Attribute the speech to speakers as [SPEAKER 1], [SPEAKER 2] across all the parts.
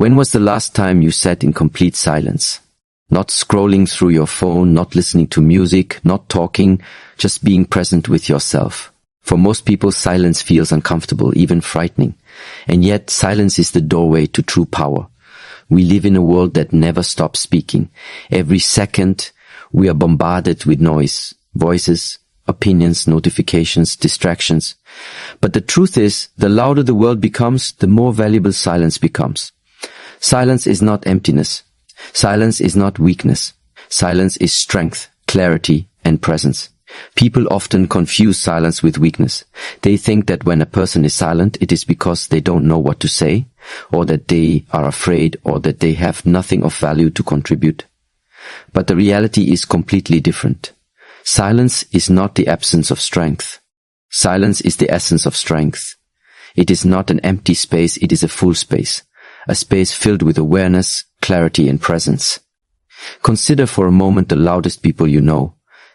[SPEAKER 1] When was the last time you sat in complete silence? Not scrolling through your phone, not listening to music, not talking, just being present with yourself. For most people, silence feels uncomfortable, even frightening. And yet, silence is the doorway to true power. We live in a world that never stops speaking. Every second, we are bombarded with noise, voices, opinions, notifications, distractions. But the truth is, the louder the world becomes, the more valuable silence becomes. Silence is not emptiness. Silence is not weakness. Silence is strength, clarity, and presence. People often confuse silence with weakness. They think that when a person is silent, it is because they don't know what to say, or that they are afraid, or that they have nothing of value to contribute. But the reality is completely different. Silence is not the absence of strength. Silence is the essence of strength. It is not an empty space, it is a full space. A space filled with awareness, clarity, and presence. Consider for a moment the loudest people you know.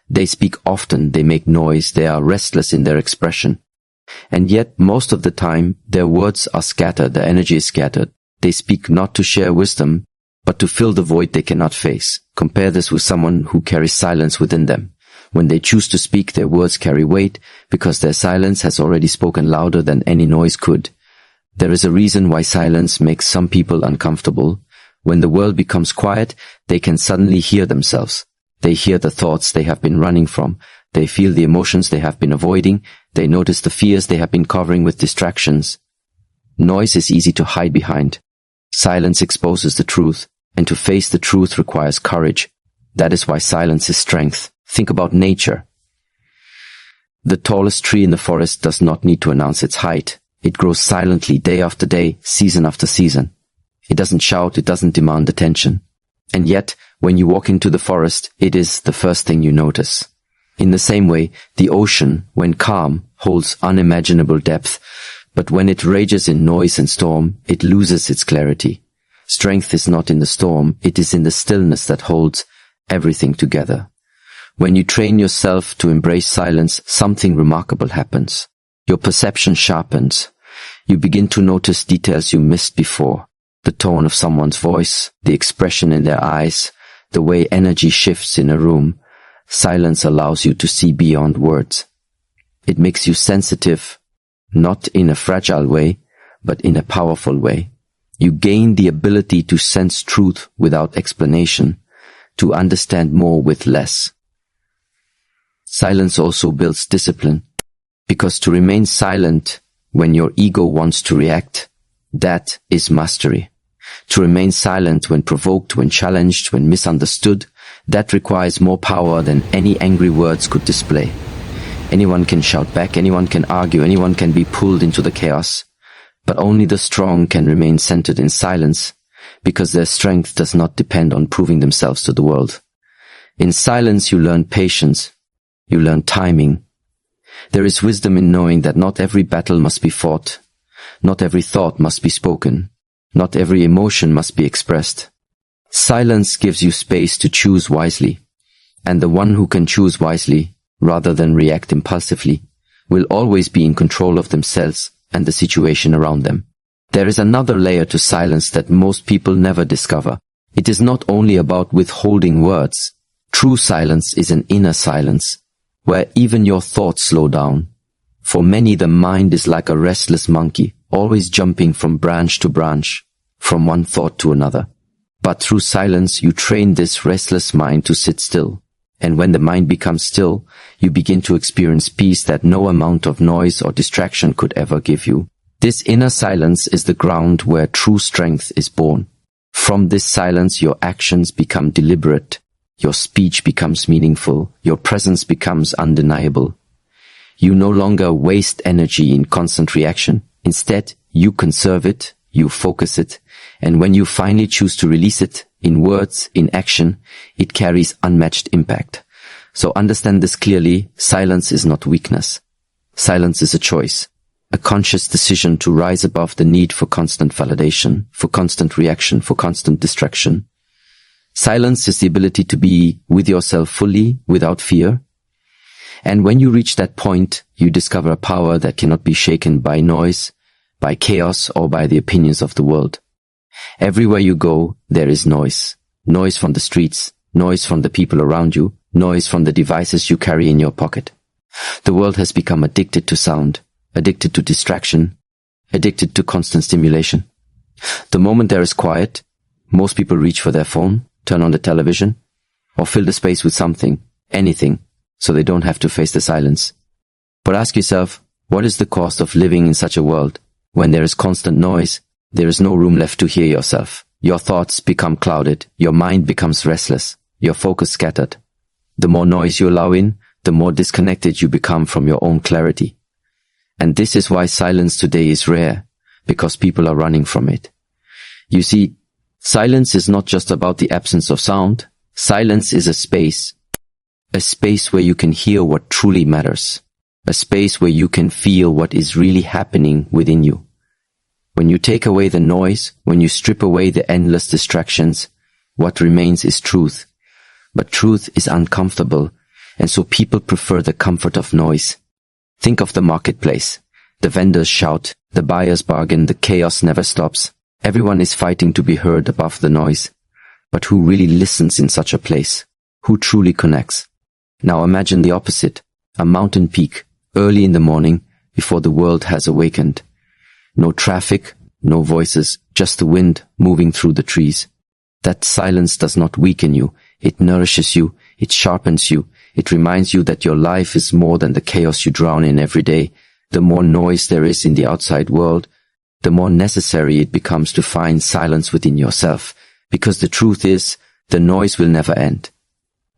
[SPEAKER 1] They speak often, they make noise, they are restless in their expression. And yet, most of the time, their words are scattered, their energy is scattered. They speak not to share wisdom, but to fill the void they cannot face. Compare this with someone who carries silence within them. When they choose to speak, their words carry weight, because their silence has already spoken louder than any noise could. There is a reason why silence makes some people uncomfortable. When the world becomes quiet, they can suddenly hear themselves. They hear the thoughts they have been running from. They feel the emotions they have been avoiding. They notice the fears they have been covering with distractions. Noise is easy to hide behind. Silence exposes the truth, and to face the truth requires courage. That is why silence is strength. Think about nature. The tallest tree in the forest does not need to announce its height. It grows silently day after day, season after season. It doesn't shout, it doesn't demand attention. And yet, when you walk into the forest, it is the first thing you notice. In the same way, the ocean, when calm, holds unimaginable depth, but when it rages in noise and storm, it loses its clarity. Strength is not in the storm, it is in the stillness that holds everything together. When you train yourself to embrace silence, something remarkable happens. Your perception sharpens. You begin to notice details you missed before. The tone of someone's voice, the expression in their eyes, the way energy shifts in a room. Silence allows you to see beyond words. It makes you sensitive, not in a fragile way, but in a powerful way. You gain the ability to sense truth without explanation, to understand more with less. Silence also builds discipline, because to remain silent when your ego wants to react, that is mastery. To remain silent when provoked, when challenged, when misunderstood, that requires more power than any angry words could display. Anyone can shout back, anyone can argue, anyone can be pulled into the chaos. But only the strong can remain centered in silence, because their strength does not depend on proving themselves to the world. In silence you learn patience, you learn timing. There is wisdom in knowing that not every battle must be fought, not every thought must be spoken, not every emotion must be expressed. Silence gives you space to choose wisely, and the one who can choose wisely, rather than react impulsively, will always be in control of themselves and the situation around them. There is another layer to silence that most people never discover. It is not only about withholding words. True silence is an inner silence, where even your thoughts slow down. For many, the mind is like a restless monkey, always jumping from branch to branch, from one thought to another. But through silence, you train this restless mind to sit still. And when the mind becomes still, you begin to experience peace that no amount of noise or distraction could ever give you. This inner silence is the ground where true strength is born. From this silence, your actions become deliberate, your speech becomes meaningful, your presence becomes undeniable. You no longer waste energy in constant reaction. Instead, you conserve it, you focus it, and when you finally choose to release it, in words, in action, it carries unmatched impact. So understand this clearly, silence is not weakness. Silence is a choice, a conscious decision to rise above the need for constant validation, for constant reaction, for constant distraction. Silence is the ability to be with yourself fully, without fear. And when you reach that point, you discover a power that cannot be shaken by noise, by chaos, or by the opinions of the world. Everywhere you go, there is noise. Noise from the streets, noise from the people around you, noise from the devices you carry in your pocket. The world has become addicted to sound, addicted to distraction, addicted to constant stimulation. The moment there is quiet, most people reach for their phone, turn on the television, or fill the space with something, anything, so they don't have to face the silence. But ask yourself, what is the cost of living in such a world? When there is constant noise, there is no room left to hear yourself. Your thoughts become clouded, your mind becomes restless, your focus scattered. The more noise you allow in, the more disconnected you become from your own clarity. And this is why silence today is rare, because people are running from it. You see, silence is not just about the absence of sound. Silence is a space where you can hear what truly matters, a space where you can feel what is really happening within you. When you take away the noise, when you strip away the endless distractions, what remains is truth. But truth is uncomfortable, and so people prefer the comfort of noise. Think of the marketplace. The vendors shout, the buyers bargain, the chaos never stops. Everyone is fighting to be heard above the noise. But who really listens in such a place? Who truly connects? Now imagine the opposite, a mountain peak, early in the morning, before the world has awakened. No traffic, no voices, just the wind moving through the trees. That silence does not weaken you. It nourishes you. It sharpens you. It reminds you that your life is more than the chaos you drown in every day. The more noise there is in the outside world, the more necessary it becomes to find silence within yourself. Because the truth is, the noise will never end.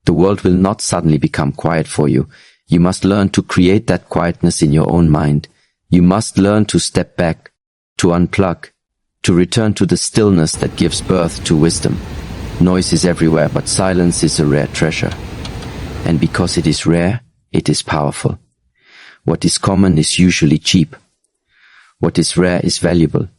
[SPEAKER 1] The world will not suddenly become quiet for you. You must learn to create that quietness in your own mind. You must learn to step back, to unplug, to return to the stillness that gives birth to wisdom. Noise is everywhere, but silence is a rare treasure. And because it is rare, it is powerful. What is common is usually cheap. What is rare is valuable.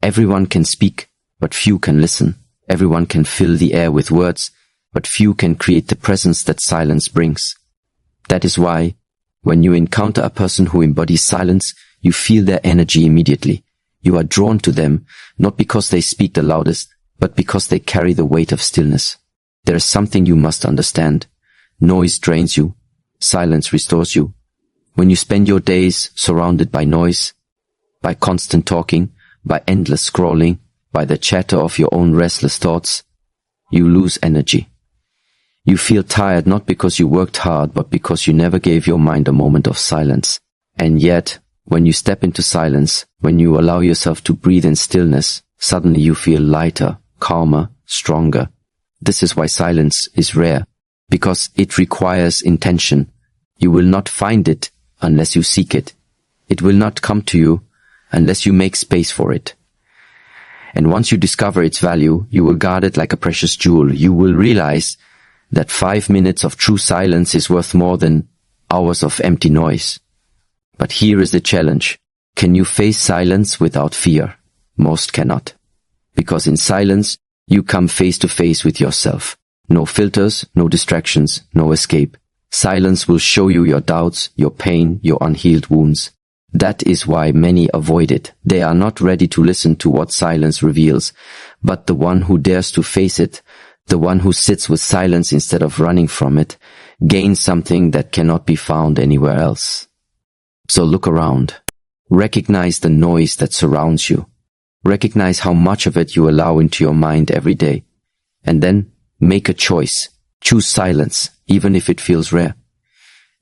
[SPEAKER 1] Everyone can speak, but few can listen. Everyone can fill the air with words, but few can create the presence that silence brings. That is why, when you encounter a person who embodies silence, you feel their energy immediately. You are drawn to them, not because they speak the loudest, but because they carry the weight of stillness. There is something you must understand. Noise drains you. Silence restores you. When you spend your days surrounded by noise, by constant talking, by endless scrolling, by the chatter of your own restless thoughts, you lose energy. You feel tired not because you worked hard, but because you never gave your mind a moment of silence. And yet, when you step into silence, when you allow yourself to breathe in stillness, suddenly you feel lighter, calmer, stronger. This is why silence is rare, because it requires intention. You will not find it unless you seek it. It will not come to you unless you make space for it. And once you discover its value, you will guard it like a precious jewel. You will realize that 5 minutes of true silence is worth more than hours of empty noise. But here is the challenge. Can you face silence without fear? Most cannot. Because in silence, you come face to face with yourself. No filters, no distractions, no escape. Silence will show you your doubts, your pain, your unhealed wounds. That is why many avoid it. They are not ready to listen to what silence reveals. But the one who dares to face it, the one who sits with silence instead of running from it, gains something that cannot be found anywhere else. So look around. Recognize the noise that surrounds you. Recognize how much of it you allow into your mind every day. And then make a choice. Choose silence, even if it feels rare.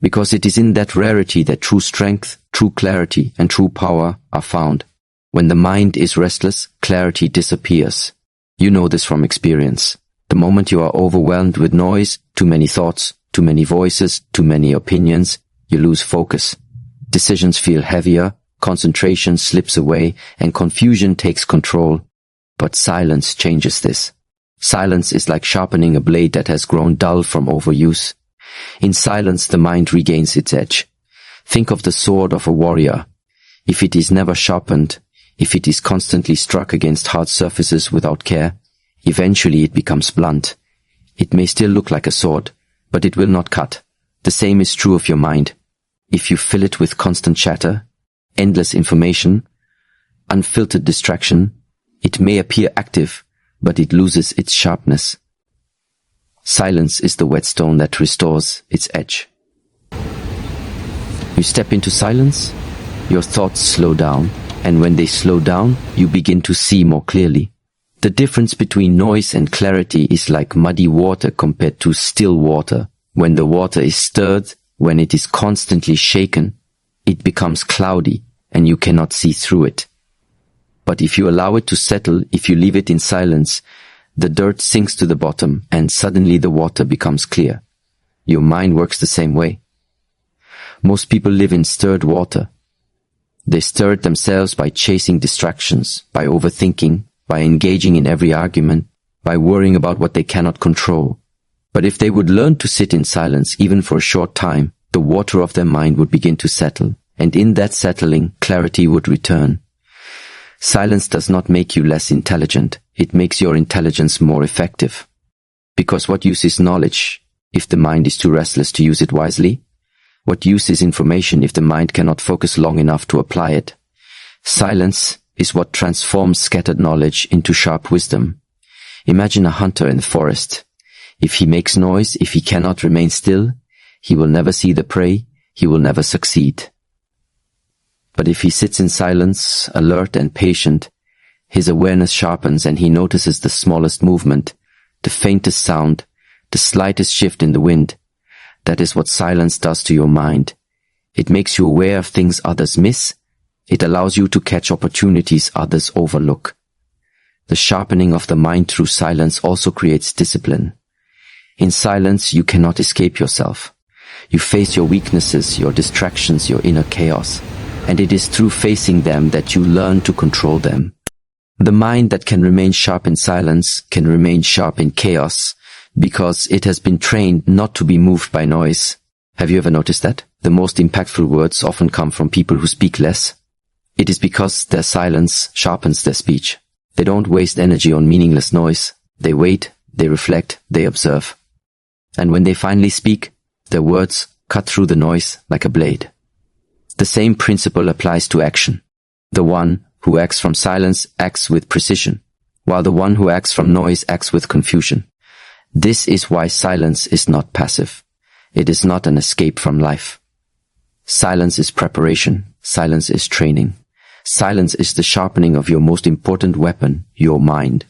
[SPEAKER 1] Because it is in that rarity that true strength, true clarity, and true power are found. When the mind is restless, clarity disappears. You know this from experience. The moment you are overwhelmed with noise, too many thoughts, too many voices, too many opinions, you lose focus. Decisions feel heavier, concentration slips away, and confusion takes control. But silence changes this. Silence is like sharpening a blade that has grown dull from overuse. In silence, the mind regains its edge. Think of the sword of a warrior. If it is never sharpened, if it is constantly struck against hard surfaces without care, eventually it becomes blunt. It may still look like a sword, but it will not cut. The same is true of your mind. If you fill it with constant chatter, endless information, unfiltered distraction, It may appear active, but it loses its sharpness. Silence is the whetstone that restores its edge. You step into silence, your thoughts slow down, and when they slow down, you begin to see more clearly. The difference between noise and clarity is like muddy water compared to still water. When the water is stirred, when it is constantly shaken, it becomes cloudy and you cannot see through it. But if you allow it to settle, if you leave it in silence, the dirt sinks to the bottom and suddenly the water becomes clear. Your mind works the same way. Most people live in stirred water. They stir it themselves by chasing distractions, by overthinking, by engaging in every argument, by worrying about what they cannot control. But if they would learn to sit in silence even for a short time, the water of their mind would begin to settle, and in that settling, clarity would return. Silence does not make you less intelligent, it makes your intelligence more effective. Because what use is knowledge if the mind is too restless to use it wisely? What use is information if the mind cannot focus long enough to apply it? Silence is what transforms scattered knowledge into sharp wisdom. Imagine a hunter in the forest. If he makes noise, if he cannot remain still, he will never see the prey, he will never succeed. But if he sits in silence, alert and patient, his awareness sharpens and he notices the smallest movement, the faintest sound, the slightest shift in the wind. That is what silence does to your mind. It makes you aware of things others miss. It allows you to catch opportunities others overlook. The sharpening of the mind through silence also creates discipline. In silence, you cannot escape yourself. You face your weaknesses, your distractions, your inner chaos. And it is through facing them that you learn to control them. The mind that can remain sharp in silence can remain sharp in chaos, because it has been trained not to be moved by noise. Have you ever noticed that? The most impactful words often come from people who speak less. It is because their silence sharpens their speech. They don't waste energy on meaningless noise. They wait, they reflect, they observe. And when they finally speak, their words cut through the noise like a blade. The same principle applies to action. The one who acts from silence acts with precision, while the one who acts from noise acts with confusion. This is why silence is not passive. It is not an escape from life. Silence is preparation. Silence is training. Silence is the sharpening of your most important weapon, your mind.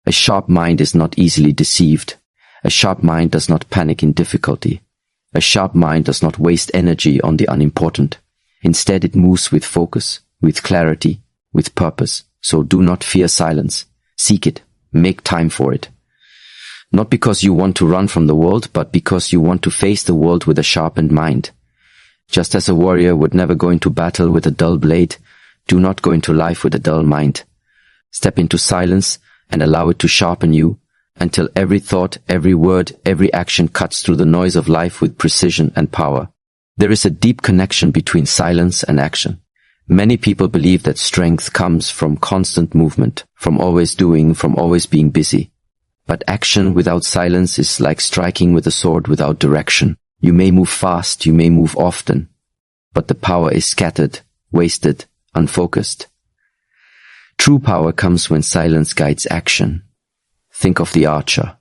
[SPEAKER 1] A sharp mind is not easily deceived. A sharp mind does not panic in difficulty. A sharp mind does not waste energy on the unimportant. Instead, it moves with focus, with clarity, with purpose. So do not fear silence. Seek it. Make time for it. Not because you want to run from the world, but because you want to face the world with a sharpened mind. Just as a warrior would never go into battle with a dull blade, do not go into life with a dull mind. Step into silence and allow it to sharpen you until every thought, every word, every action cuts through the noise of life with precision and power. There is a deep connection between silence and action. Many people believe that strength comes from constant movement, from always doing, from always being busy. But action without silence is like striking with a sword without direction. You may move fast, you may move often, but the power is scattered, wasted, unfocused. True power comes when silence guides action. Think of the archer.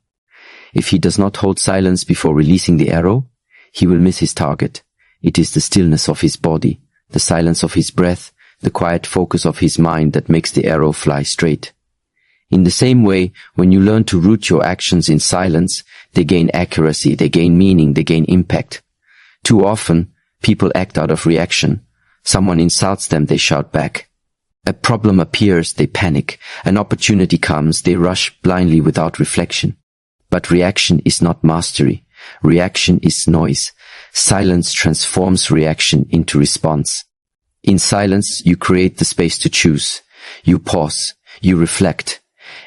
[SPEAKER 1] If he does not hold silence before releasing the arrow, he will miss his target. It is the stillness of his body, the silence of his breath, the quiet focus of his mind that makes the arrow fly straight. In the same way, when you learn to root your actions in silence, they gain accuracy, they gain meaning, they gain impact. Too often, people act out of reaction. Someone insults them, they shout back. A problem appears, they panic. An opportunity comes, they rush blindly without reflection. But reaction is not mastery. Reaction is noise. Silence transforms reaction into response. In silence, you create the space to choose. You pause. You reflect.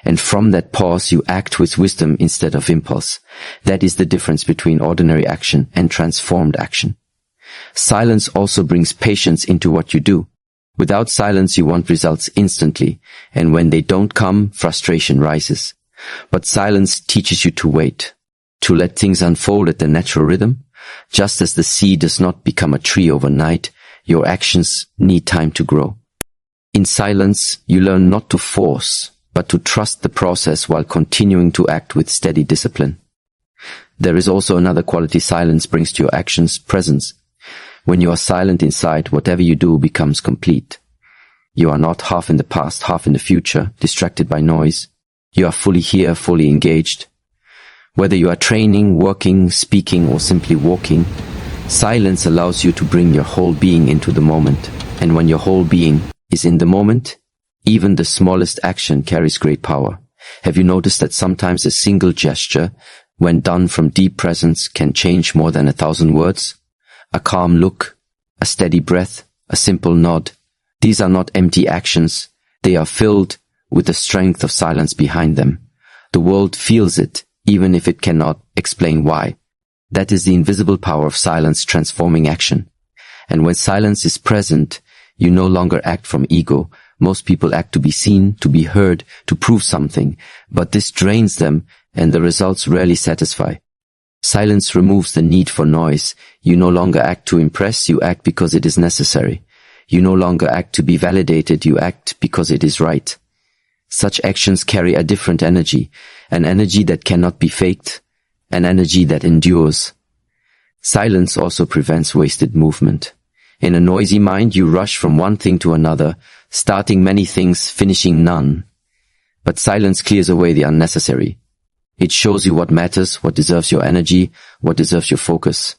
[SPEAKER 1] And from that pause, you act with wisdom instead of impulse. That is the difference between ordinary action and transformed action. Silence also brings patience into what you do. Without silence, you want results instantly, and when they don't come, frustration rises. But silence teaches you to wait, to let things unfold at their natural rhythm. Just as the seed does not become a tree overnight, your actions need time to grow. In silence, you learn not to force, but to trust the process while continuing to act with steady discipline. There is also another quality silence brings to your actions: presence. When you are silent inside, whatever you do becomes complete. You are not half in the past, half in the future, distracted by noise. You are fully here, fully engaged. Whether you are training, working, speaking, or simply walking, silence allows you to bring your whole being into the moment. And when your whole being is in the moment, even the smallest action carries great power. Have you noticed that sometimes a single gesture, when done from deep presence, can change more than 1,000 words? A calm look, a steady breath, a simple nod. These are not empty actions. They are filled with the strength of silence behind them. The world feels it, even if it cannot explain why. That is the invisible power of silence transforming action. And when silence is present, you no longer act from ego. Most people act to be seen, to be heard, to prove something, but this drains them and the results rarely satisfy. Silence removes the need for noise. You no longer act to impress, you act because it is necessary. You no longer act to be validated, you act because it is right. Such actions carry a different energy, an energy that cannot be faked, an energy that endures. Silence also prevents wasted movement. In a noisy mind, you rush from one thing to another, starting many things, finishing none. But silence clears away the unnecessary. It shows you what matters, what deserves your energy, what deserves your focus.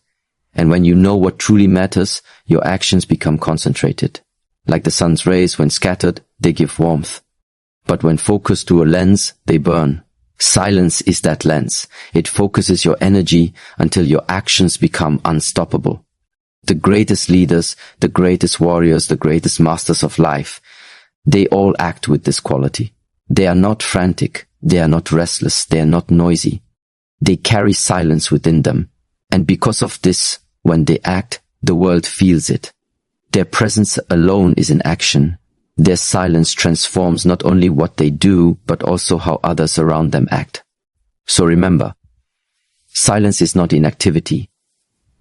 [SPEAKER 1] And when you know what truly matters, your actions become concentrated. Like the sun's rays, when scattered, they give warmth. But when focused through a lens, they burn. Silence is that lens. It focuses your energy until your actions become unstoppable. The greatest leaders, the greatest warriors, the greatest masters of life, they all act with this quality. They are not frantic, they are not restless, they are not noisy. They carry silence within them. And because of this, when they act, the world feels it. Their presence alone is in action. Their silence transforms not only what they do, but also how others around them act. So remember, silence is not inactivity.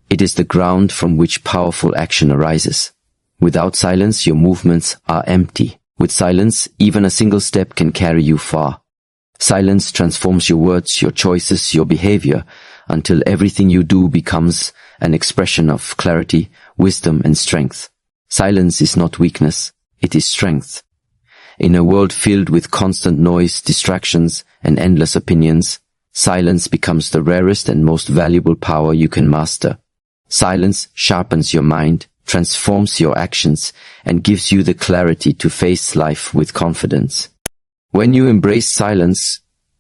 [SPEAKER 1] It is the ground from which powerful action arises. Without silence, your movements are empty. With silence, even a single step can carry you far. Silence transforms your words, your choices, your behavior, until everything you do becomes an expression of clarity, wisdom, and strength. Silence is not weakness, it is strength. In a world filled with constant noise, distractions, and endless opinions, silence becomes the rarest and most valuable power you can master. Silence sharpens your mind, transforms your actions, and gives you the clarity to face life with confidence. When you embrace silence,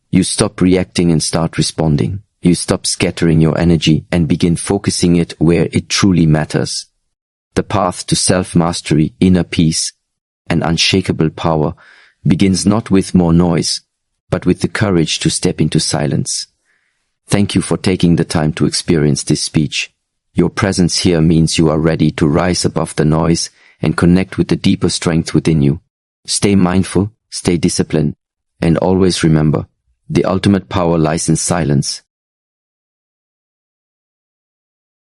[SPEAKER 1] you stop reacting and start responding. You stop scattering your energy and begin focusing it where it truly matters. The path to self-mastery, inner peace, and unshakable power begins not with more noise, but with the courage to step into silence. Thank you for taking the time to experience this speech. Your presence here means you are ready to rise above the noise and connect with the deeper strength within you. Stay mindful, stay disciplined, and always remember, the ultimate power lies in silence.